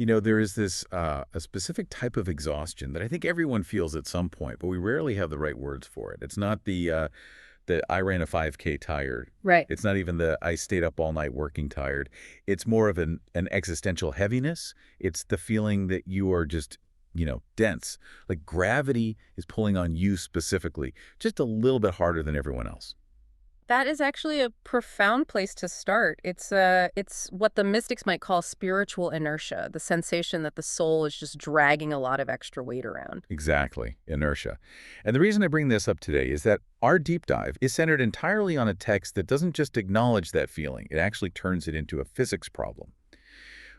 There is this a specific type of exhaustion that I think everyone feels at some point, but we rarely have the right words for it. It's not the I ran a 5K tired. Right. It's not even the I stayed up all night working tired. It's more of an existential heaviness. It's the feeling that you are just, dense. Like gravity is pulling on you specifically, just a little bit harder than everyone else. That is actually a profound place to start. It's what the mystics might call spiritual inertia, the sensation that the soul is just dragging a lot of extra weight around. Exactly, inertia. And the reason I bring this up today is that our deep dive is centered entirely on a text that doesn't just acknowledge that feeling, it actually turns it into a physics problem.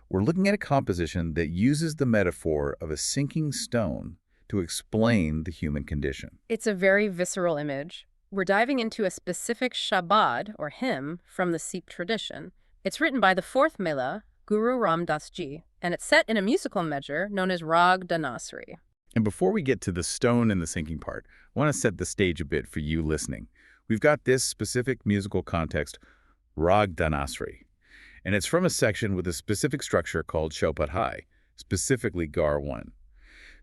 We're looking at a composition that uses the metaphor of a sinking stone to explain the human condition. It's a very visceral image. We're diving into a specific shabad, or hymn, from the Sikh tradition. It's written by the fourth Mehla, Guru Ram Das Ji, and it's set in a musical measure known as Rag Dhanaasaree. And before we get to the stone and the sinking part, I want to set the stage a bit for you listening. We've got this specific musical context, Rag Dhanaasaree, and it's from a section with a specific structure called Chau-Padhay, specifically ghar 1.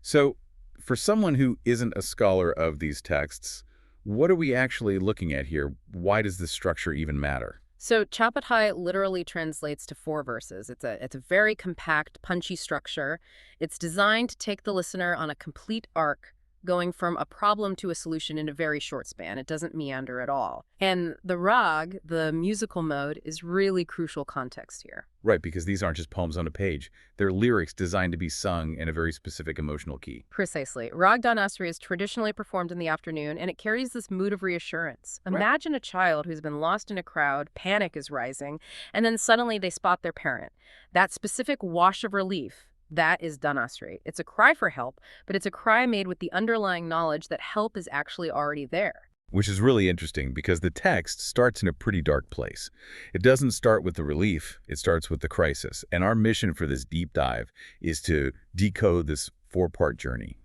So, for someone who isn't a scholar of these texts, what are we actually looking at here? Why does this structure even matter? So Chau-Padhay literally translates to 4 verses. It's a very compact, punchy structure. It's designed to take the listener on a complete arc, going from a problem to a solution in a very short span. It doesn't meander at all. And the rag, the musical mode, is really crucial context here. Right, because these aren't just poems on a page. They're lyrics designed to be sung in a very specific emotional key. Precisely. Rag Dhanaasaree is traditionally performed in the afternoon, and it carries this mood of reassurance. Imagine a child who's been lost in a crowd, panic is rising, and then suddenly they spot their parent. That specific wash of relief, that is Dhanaasaree. It's a cry for help, but it's a cry made with the underlying knowledge that help is actually already there. Which is really interesting because the text starts in a pretty dark place. It doesn't start with the relief, it starts with the crisis. And our mission for this deep dive is to decode this 4-part journey,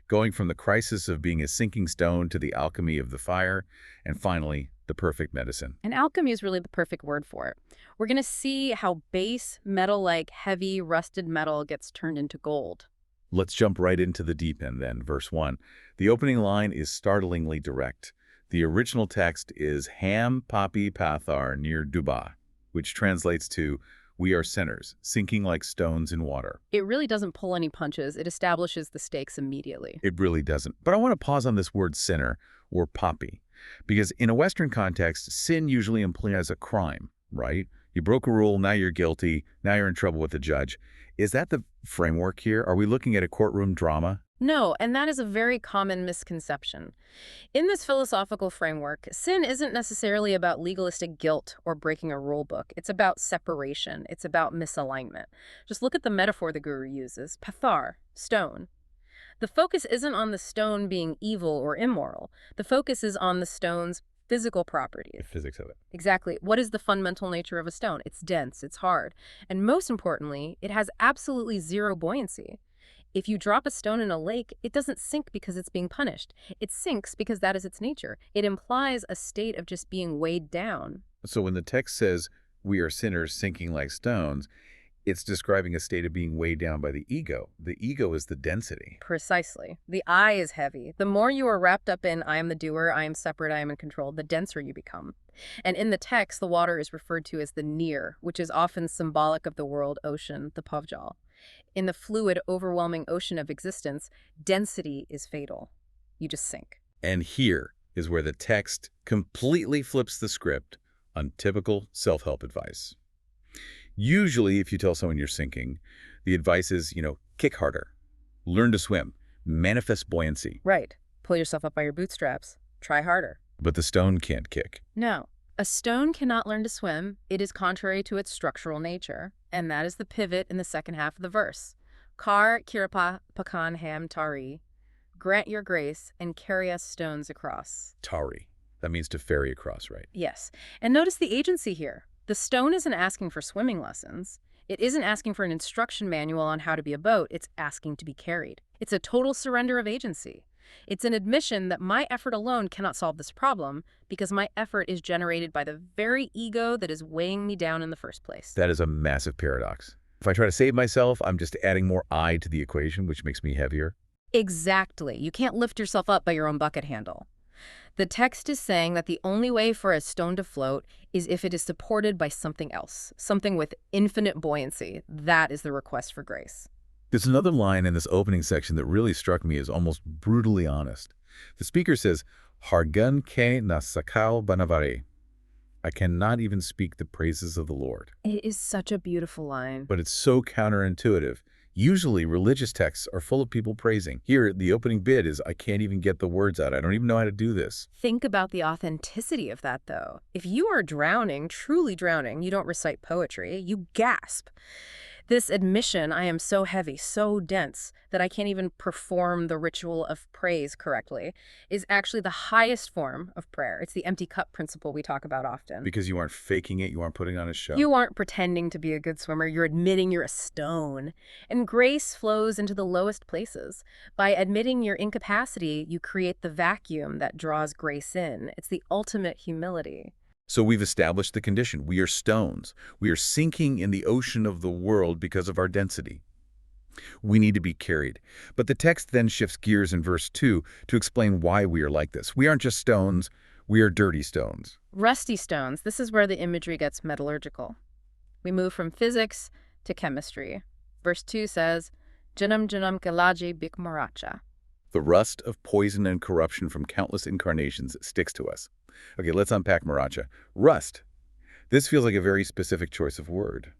going from the crisis of being a sinking stone to the alchemy of the fire, and finally, the perfect medicine. And alchemy is really the perfect word for it. We're going to see how base, metal-like, heavy, rusted metal gets turned into gold. Let's jump right into the deep end then, verse 1. The opening line is startlingly direct. The original text is Ham Papi Pathar near Duba, which translates to, we are sinners, sinking like stones in water. It really doesn't pull any punches. It establishes the stakes immediately. It really doesn't. But I want to pause on this word sinner, or papi, because in a Western context, sin usually implies a crime, right? You broke a rule, now you're guilty, now you're in trouble with the judge. Is that the framework here? Are we looking at a courtroom drama? No, and that is a very common misconception. In this philosophical framework, sin isn't necessarily about legalistic guilt or breaking a rule book. It's about separation. It's about misalignment. Just look at the metaphor the guru uses, pathar, stone. The focus isn't on the stone being evil or immoral. The focus is on the stone's physical properties. The physics of it. Exactly. What is the fundamental nature of a stone? It's dense, it's hard, and most importantly, it has absolutely zero buoyancy. If you drop a stone in a lake, it doesn't sink because it's being punished. It sinks because that is its nature. It implies a state of just being weighed down. So when the text says, we are sinners sinking like stones, it's describing a state of being weighed down by the ego. The ego is the density. Precisely. The I is heavy. The more you are wrapped up in I am the doer, I am separate, I am in control, the denser you become. And in the text, the water is referred to as the near, which is often symbolic of the world ocean, the pavjal. In the fluid, overwhelming ocean of existence, density is fatal. You just sink. And here is where the text completely flips the script on typical self-help advice. Usually, if you tell someone you're sinking, the advice is, kick harder, learn to swim, manifest buoyancy. Right. Pull yourself up by your bootstraps. Try harder. But the stone can't kick. No. A stone cannot learn to swim. It is contrary to its structural nature. And that is the pivot in the second half of the verse. Kar kirapaa pakan ham tari. Grant your grace and carry us stones across. Tari. That means to ferry across, right? Yes. And notice the agency here. The stone isn't asking for swimming lessons. It isn't asking for an instruction manual on how to be a boat. It's asking to be carried. It's a total surrender of agency. It's an admission that my effort alone cannot solve this problem because my effort is generated by the very ego that is weighing me down in the first place. That is a massive paradox. If I try to save myself, I'm just adding more I to the equation, which makes me heavier. Exactly. You can't lift yourself up by your own bucket handle. The text is saying that the only way for a stone to float is if it is supported by something else, something with infinite buoyancy. That is the request for grace. There's another line in this opening section that really struck me as almost brutally honest. The speaker says, Hargun ke na sakal banavare. I cannot even speak the praises of the Lord. It is such a beautiful line. But it's so counterintuitive. Usually, religious texts are full of people praising. Here, the opening bit is, I can't even get the words out. I don't even know how to do this. Think about the authenticity of that, though. If you are drowning, truly drowning, you don't recite poetry, you gasp. This admission, I am so heavy, so dense, that I can't even perform the ritual of praise correctly, is actually the highest form of prayer. It's the empty cup principle we talk about often. Because you aren't faking it, you aren't putting on a show. You aren't pretending to be a good swimmer, you're admitting you're a stone. And grace flows into the lowest places. By admitting your incapacity, you create the vacuum that draws grace in. It's the ultimate humility. So we've established the condition. We are stones. We are sinking in the ocean of the world because of our density. We need to be carried. But the text then shifts gears in verse 2 to explain why we are like this. We aren't just stones, we are dirty stones. Rusty stones, this is where the imagery gets metallurgical. We move from physics to chemistry. Verse 2 says, Janam janam kalaji bik maracha. The rust of poison and corruption from countless incarnations sticks to us. Okay, let's unpack maracha. Rust. This feels like a very specific choice of word.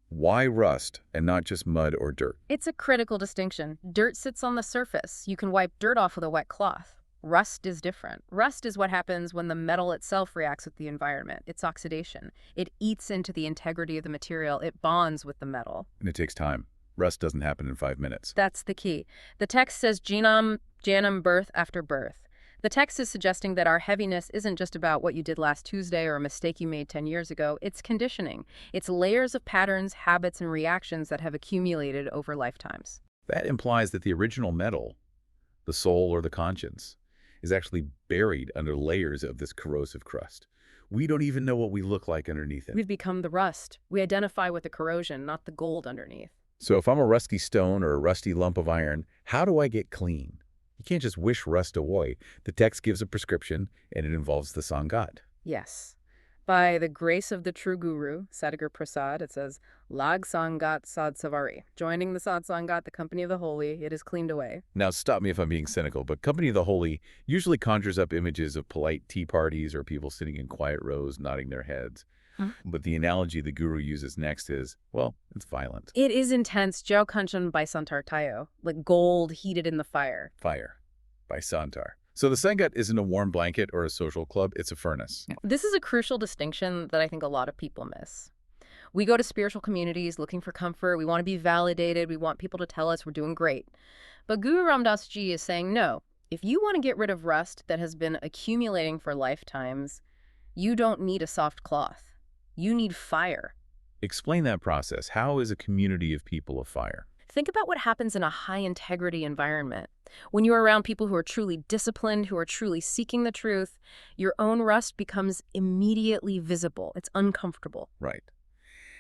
Why rust and not just mud or dirt? It's a critical distinction. Dirt sits on the surface. You can wipe dirt off with a wet cloth. Rust is different. Rust is what happens when the metal itself reacts with the environment. It's oxidation. It eats into the integrity of the material. It bonds with the metal. And it takes time. Rust doesn't happen in 5 minutes. That's the key. The text says janam, birth after birth. The text is suggesting that our heaviness isn't just about what you did last Tuesday or a mistake you made 10 years ago. It's conditioning. It's layers of patterns, habits, and reactions that have accumulated over lifetimes. That implies that the original metal, the soul or the conscience, is actually buried under layers of this corrosive crust. We don't even know what we look like underneath it. We've become the rust. We identify with the corrosion, not the gold underneath. So if I'm a rusty stone or a rusty lump of iron, how do I get clean? You can't just wish rust away. The text gives a prescription, and it involves the Sangat. Yes. By the grace of the true guru, Satigur Prasaadh, it says, Lag Sangat Sad Savari. Joining the Sad Sangat, the company of the holy, it is cleaned away. Now, stop me if I'm being cynical, but company of the holy usually conjures up images of polite tea parties or people sitting in quiet rows nodding their heads. But the analogy the guru uses next is, well, it's violent. It is intense. Jau Kanchan by Santar Tayo, like gold heated in the fire. Fire by Santar. So the Sangat isn't a warm blanket or a social club, it's a furnace. This is a crucial distinction that I think a lot of people miss. We go to spiritual communities looking for comfort. We want to be validated. We want people to tell us we're doing great. But Guru Ram Das Ji is saying, no, if you want to get rid of rust that has been accumulating for lifetimes, you don't need a soft cloth. You need fire. Explain that process. How is a community of people of fire? Think about what happens in a high-integrity environment. When you're around people who are truly disciplined, who are truly seeking the truth, your own rust becomes immediately visible. It's uncomfortable. Right.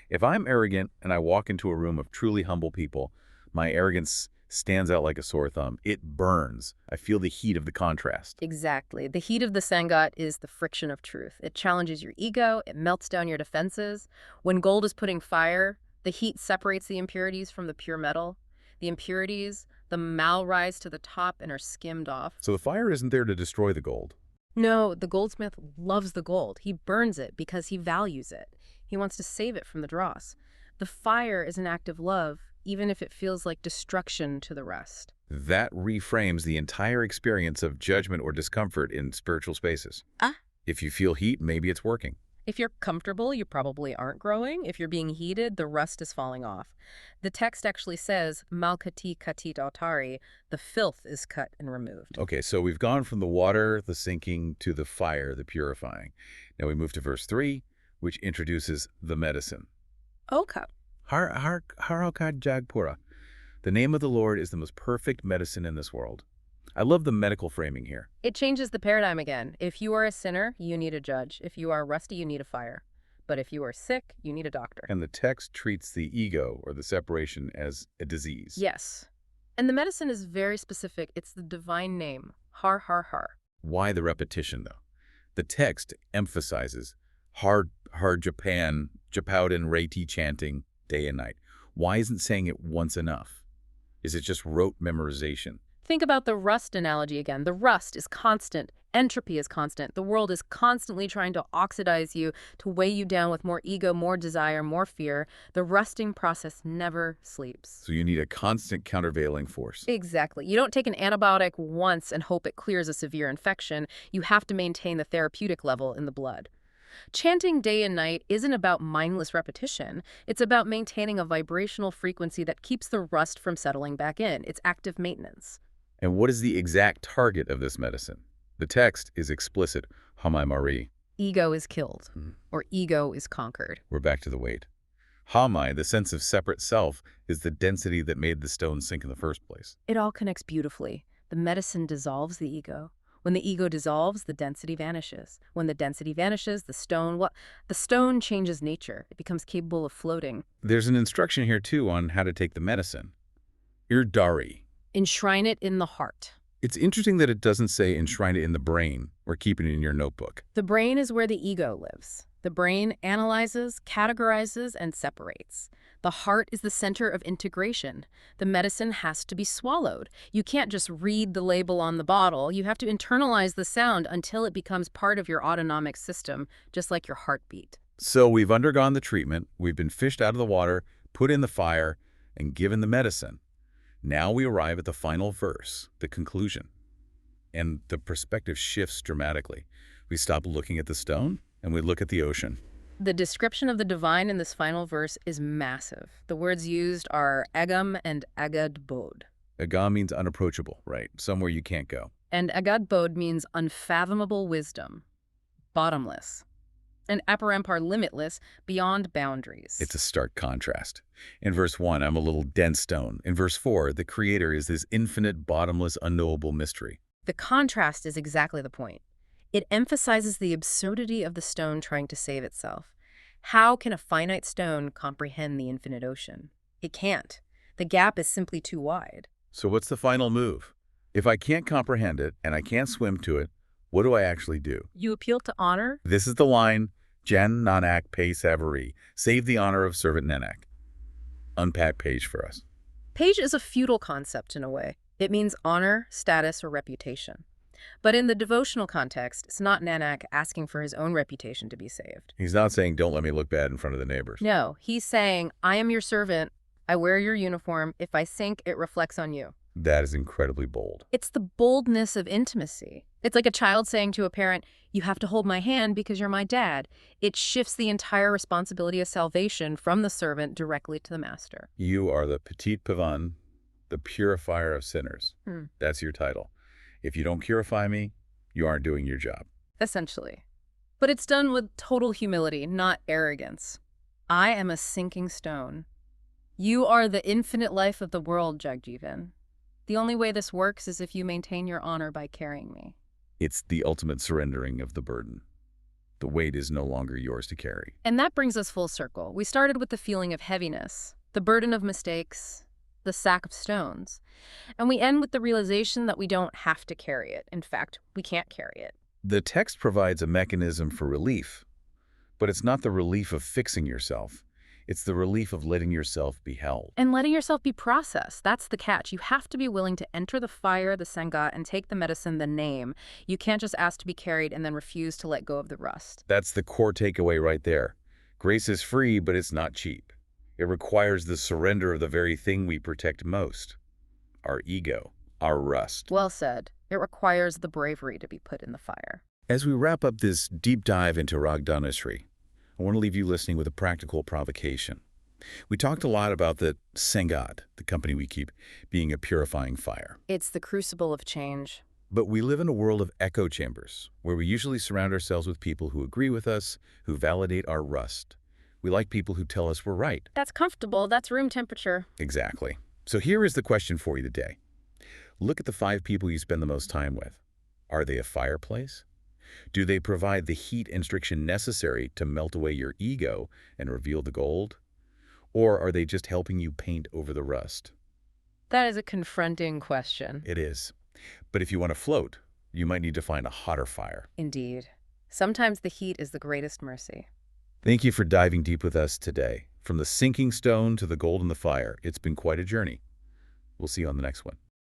If I'm arrogant and I walk into a room of truly humble people, my arrogance stands out like a sore thumb. It burns. I feel the heat of the contrast. Exactly. The heat of the Sangat is the friction of truth. It challenges your ego. It melts down your defenses. When gold is putting fire, the heat separates the impurities from the pure metal. The impurities, the mal rise to the top and are skimmed off. So the fire isn't there to destroy the gold. No, the goldsmith loves the gold. He burns it because he values it. He wants to save it from the dross. The fire is an act of love, even if it feels like destruction to the rest. That reframes the entire experience of judgment or discomfort in spiritual spaces. If you feel heat, maybe it's working. If you're comfortable, you probably aren't growing. If you're being heated, the rust is falling off. The text actually says, Malkati katit altari, the filth is cut and removed. Okay, so we've gone from the water, the sinking, to the fire, the purifying. Now we move to verse 3, which introduces the medicine. Okay. Harokad Jagpura. The name of the Lord is the most perfect medicine in this world. I love the medical framing here. It changes the paradigm again. If you are a sinner, you need a judge. If you are rusty, you need a fire. But if you are sick, you need a doctor. And the text treats the ego, or the separation, as a disease. Yes. And the medicine is very specific. It's the divine name, har, har, har. Why the repetition, though? The text emphasizes hard Japan, Chau-Padhay Reiti chanting day and night. Why isn't saying it once enough? Is it just rote memorization? Think about the rust analogy again. The rust is constant. Entropy is constant. The world is constantly trying to oxidize you, to weigh you down with more ego, more desire, more fear. The rusting process never sleeps. So you need a constant countervailing force. Exactly. You don't take an antibiotic once and hope it clears a severe infection. You have to maintain the therapeutic level in the blood. Chanting day and night isn't about mindless repetition. It's about maintaining a vibrational frequency that keeps the rust from settling back in. It's active maintenance. And what is the exact target of this medicine? The text is explicit, Hukamnama. Ego is killed, or ego is conquered. We're back to the weight. Hamai, the sense of separate self, is the density that made the stone sink in the first place. It all connects beautifully. The medicine dissolves the ego. When the ego dissolves, the density vanishes. When the density vanishes, the stone changes nature. It becomes capable of floating. There's an instruction here, too, on how to take the medicine. Irdari. Enshrine it in the heart. It's interesting that it doesn't say enshrine it in the brain or keep it in your notebook. The brain is where the ego lives. The brain analyzes, categorizes, and separates. The heart is the center of integration. The medicine has to be swallowed. You can't just read the label on the bottle. You have to internalize the sound until it becomes part of your autonomic system, just like your heartbeat. So we've undergone the treatment, we've been fished out of the water, put in the fire, and given the medicine. Now we arrive at the final verse, the conclusion. And the perspective shifts dramatically. We stop looking at the stone, and we look at the ocean. The description of the divine in this final verse is massive. The words used are agam and agadbodh. Agam means unapproachable, right? Somewhere you can't go. And agadbodh means unfathomable wisdom, bottomless. And aparampar, limitless, beyond boundaries. It's a stark contrast. In verse 1, I'm a little dense stone. In verse 4, the Creator is this infinite, bottomless, unknowable mystery. The contrast is exactly the point. It emphasizes the absurdity of the stone trying to save itself. How can a finite stone comprehend the infinite ocean? It can't. The gap is simply too wide. So what's the final move? If I can't comprehend it and I can't swim to it, what do I actually do? You appeal to honor? This is the line, Jen Nanak Pei Feburary, save the honor of servant Nanak. Unpack page for us. Page is a feudal concept in a way. It means honor, status, or reputation. But in the devotional context, it's not Nanak asking for his own reputation to be saved. He's not saying, don't let me look bad in front of the neighbors. No, he's saying, I am your servant. I wear your uniform. If I sink, it reflects on you. That is incredibly bold. It's the boldness of intimacy. It's like a child saying to a parent, you have to hold my hand because you're my dad. It shifts the entire responsibility of salvation from the servant directly to the master. You are the petit pavan, the purifier of sinners. That's your title. If you don't purify me, you aren't doing your job. Essentially. But it's done with total humility, not arrogance. I am a sinking stone. You are the infinite life of the world, Jagjivan. The only way this works is if you maintain your honor by carrying me. It's the ultimate surrendering of the burden. The weight is no longer yours to carry. And that brings us full circle. We started with the feeling of heaviness, the burden of mistakes, the sack of stones. And we end with the realization that we don't have to carry it. In fact, we can't carry it. The text provides a mechanism for relief, but it's not the relief of fixing yourself. It's the relief of letting yourself be held. And letting yourself be processed. That's the catch. You have to be willing to enter the fire, the Sangat, and take the medicine, the name. You can't just ask to be carried and then refuse to let go of the rust. That's the core takeaway right there. Grace is free, but it's not cheap. It requires the surrender of the very thing we protect most. Our ego, our rust. Well said. It requires the bravery to be put in the fire. As we wrap up this deep dive into Dhanaasaree, I want to leave you listening with a practical provocation. We talked a lot about the Sangat, the company we keep, being a purifying fire. It's the crucible of change. But we live in a world of echo chambers, where we usually surround ourselves with people who agree with us, who validate our rust. We like people who tell us we're right. That's comfortable. That's room temperature. Exactly. So here is the question for you today. Look at the 5 people you spend the most time with. Are they a fireplace? Do they provide the heat and friction necessary to melt away your ego and reveal the gold? Or are they just helping you paint over the rust? That is a confronting question. It is. But if you want to float, you might need to find a hotter fire. Indeed. Sometimes the heat is the greatest mercy. Thank you for diving deep with us today. From the sinking stone to the gold in the fire, it's been quite a journey. We'll see you on the next one.